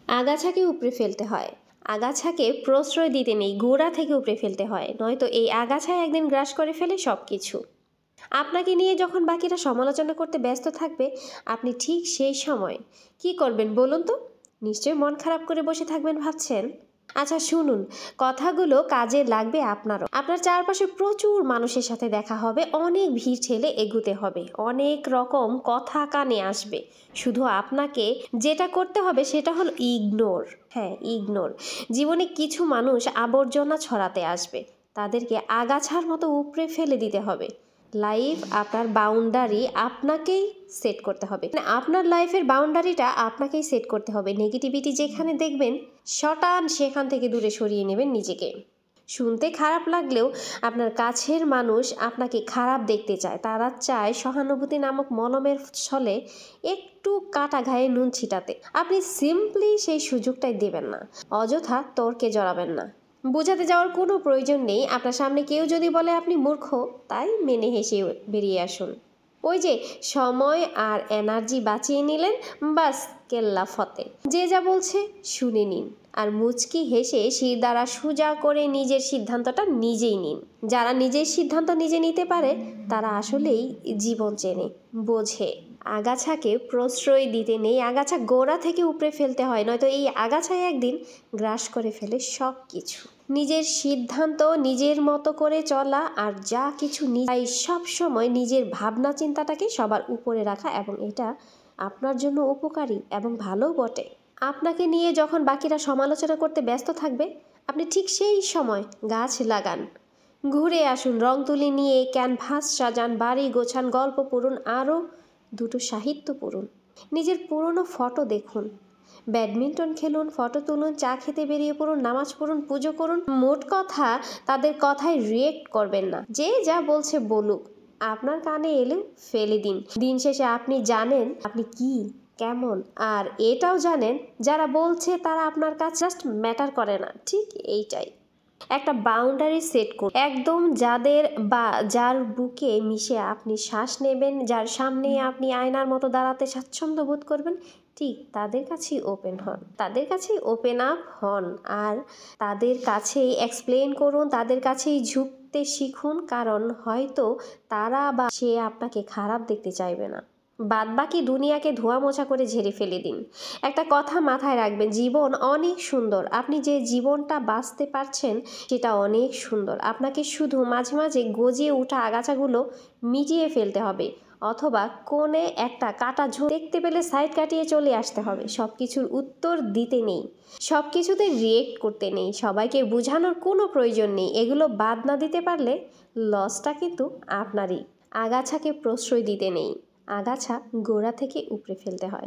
আগাছাকে উপড়ে ফেলতে হয়। আগাছাকে প্রশ্রয় দিতে নেই, গোড়া থেকে উপড়ে ফেলতে হয়, নয়তো এই আগাছায় একদিন গ্রাস করে ফেলে সব কিছু। আপনাকে নিয়ে যখন বাকিরা সমালোচনা করতে ব্যস্ত থাকবে, আপনি ঠিক সেই সময় কি করবেন বলুন তো? নিশ্চয়ই মন খারাপ করে বসে থাকবেন ভাবছেন। আচ্ছা শুনুন, কথাগুলো কাজে লাগবে আপনারও। আপনার চারপাশে প্রচুর মানুষের সাথে দেখা হবে, অনেক ভিড় ঠেলে এগুতে হবে, অনেক রকম কথা কানে আসবে। শুধু আপনাকে যেটা করতে হবে সেটা হলো ইগনোর। হ্যাঁ, ইগনোর। জীবনে কিছু মানুষ আবর্জনা ছড়াতে আসবে, তাদেরকে আগাছার মতো উপড়ে ফেলে দিতে হবে। লাইফ আপনার বাউন্ডারি আপনাকেই সেট করতে হবে, আপনার লাইফের বাউন্ডারিটা আপনাকেই সেট করতে হবে। নেগেটিভিটি যেখানে দেখবেন শটান সেখান থেকে দূরে সরিয়ে নেবেন নিজেকে। শুনতে খারাপ লাগলেও আপনার কাছের মানুষ আপনাকে খারাপ দেখতে চায়, তারা চায় সহানুভূতি নামক মলমের ছলে একটু কাটা ঘায়ে নুন ছিটাতে। আপনি সিম্পলি সেই সুযোগটাই দেবেন না, অযথা তর্কে জড়াবেন না। বোঝাতে যাওয়ার কোনো প্রয়োজন নেই। আপনার সামনে কেউ যদি বলে আপনি মূর্খ, তাই মেনে হেসে বেরিয়ে আসুন। ওই যে সময় আর এনার্জি বাঁচিয়ে নিলেন, বাস কেল্লা ফতে। যে যা বলছে শুনে নিন, আর মুচকি হেসে শির দ্বারা সোজা করে নিজের সিদ্ধান্তটা নিজেই নিন। যারা নিজের সিদ্ধান্ত নিজে নিতে পারে তারা আসলেই জীবন চেনে, বোঝে। আগাছাকে প্রশ্রয় দিতে নেই, আগাছা গোড়া থেকে উপড়ে ফেলতে হয়, নয়তো এই আগাছায় একদিন গ্রাস করে ফেলে সব কিছু। নিজের সিদ্ধান্ত নিজের মতো করে চলা, আর যা কিছু তাই সবসময় নিজের ভাবনা চিন্তাটাকে সবার উপরে রাখা, এবং এটা আপনার জন্য উপকারী এবং ভালোও বটে। আপনাকে নিয়ে যখন বাকিরা সমালোচনা করতে ব্যস্ত থাকবে, আপনি ঠিক সেই সময় গাছ লাগান, ঘুরে আসুন, রং তুলি নিয়ে ক্যানভাস সাজান, বাড়ি গোছান, গল্প পড়ুন, আরও দুটো সাহিত্য পড়ুন, নিজের পুরনো ফটো দেখুন, ব্যাডমিন্টন খেলুন, ফটো তুলুন, চা খেতে বেরিয়ে পড়ুন, নামাজ পড়ুন, পুজো করুন। মোট কথা, তাদের কথায় রিয়েক্ট করবেন না, যে যা বলছে বলুক, আপনার কানে এলেও ফেলে দিন। দিন শেষে আপনি জানেন আপনি কি, কেমন, আর এটাও জানেন যারা বলছে তারা আপনার কাছে জাস্ট ম্যাটার করে না। ঠিক এইটাই। একটা বাউন্ডারি সেট করুন, একদম যাদের বা যার বুকে মিশে আপনি শ্বাস নেবেন, যার সামনে আপনি আয়নার মতো দাঁড়াতে স্বাচ্ছন্দ্য বোধ করবেন, ঠিক তাদের কাছেই ওপেন হন, তাদের কাছেই ওপেন আপ হন, আর তাদের কাছেই এক্সপ্লেন করুন, তাদের কাছেই ঝুঁকতে শিখুন, কারণ হয়তো তারা বা সে আপনাকে খারাপ দেখতে চাইবে না। বাদবাকি দুনিয়াকে ধোয়া মোছা করে ঝেড়ে ফেলে দিন। একটা কথা মাথায় রাখবেন, জীবন অনেক সুন্দর, আপনি যে জীবনটা বাঁচতে পারছেন সেটা অনেক সুন্দর। আপনাকে শুধু মাঝে মাঝে গজিয়ে ওঠা আগাছাগুলো মিটিয়ে ফেলতে হবে, অথবা কোণে একটা কাটা ঝোঁক দেখতে পেলে সাইড কাটিয়ে চলে আসতে হবে। সব কিছুর উত্তর দিতে নেই, সব কিছুতে রিয়েক্ট করতে নেই, সবাইকে বোঝানোর কোনো প্রয়োজন নেই। এগুলো বাদ না দিতে পারলে লসটা কিন্তু আপনারই। আগাছাকে প্রশ্রয় দিতে নেই, আগাছা গোড়া থেকে উপড়ে ফেলতে হয়।